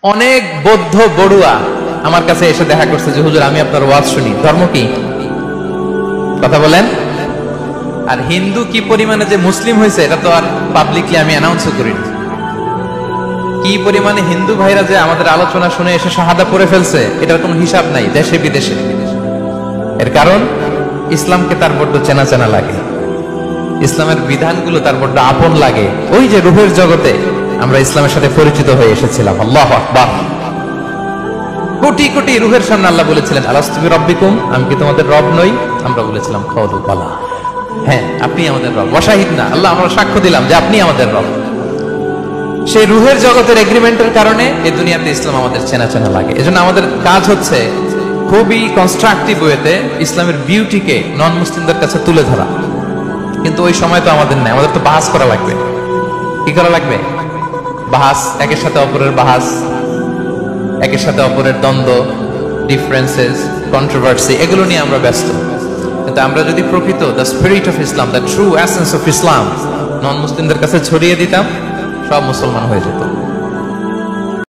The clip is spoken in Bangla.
অনেক বৌদ্ধ বড়ুয়া আমার কাছে এসে দেখা করছে যে হুজুর আমি আপনার ওয়াজ শুনি, ধর্ম কি? কথা বলেন। আর হিন্দু কি পরিমাণে যে মুসলিম হয়েছে এটা তো আর পাবলিকলি আমি অ্যানাউন্সও করি না। কি পরিমাণে হিন্দু ভাইরা যে আমাদের আলোচনা শুনে এসে শাহাদা পড়ে ফেলছে এটার কোনো হিসাব নাই দেশে বিদেশে। এর কারণ ইসলামকে তার বড্ড চেনা চেনা লাগে, ইসলামের বিধানগুলো তার বড্ড আপন লাগে। ওই যে রূহের জগতে আমরা ইসলামের সাথে পরিচিত হয়ে এসেছিলাম। আল্লাহু আকবার। কোটি কোটি রূহের সামনে আল্লাহ বলেছিলেন আলাস্তু বিরাব্বিকুম, আমি কি তোমাদের রব নই? আমরা বলেছিলাম ক্বালু বালা, হ্যাঁ আপনি আমাদের রব। ওয়াশাহিদনা, আল্লাহ আমরা সাক্ষ্য দিলাম যে আপনি আমাদের রব। সেই রূহের জগতের এগ্রিমেন্টের কারণে এই দুনিয়াতে ইসলাম আমাদের চেনা চেনা লাগে। এজন্য আমাদের কাজ হচ্ছে খুবই কনস্ট্রাকটিভ ওয়েতে ইসলামের বিউটিকে নন মুসলিমদের কাছে তুলে ধরা। কিন্তু ওই সময় তো আমাদের নাই, আমাদের তো বাহাস করা লাগবে। কি করা লাগবে? বাহাস, একের সাথে অপরের বাহাস, একের সাথে অপরের দ্বন্দ্ব, ডিফারেন্সেস, কন্ট্রোভার্সি, এগুলো নিয়ে আমরা ব্যস্ত। কিন্তু আমরা যদি প্রকৃত the spirit of Islam, the true essence of Islam non মুসলিমদের কাছে ছড়িয়ে দিতাম, সব মুসলমান হয়ে যেত।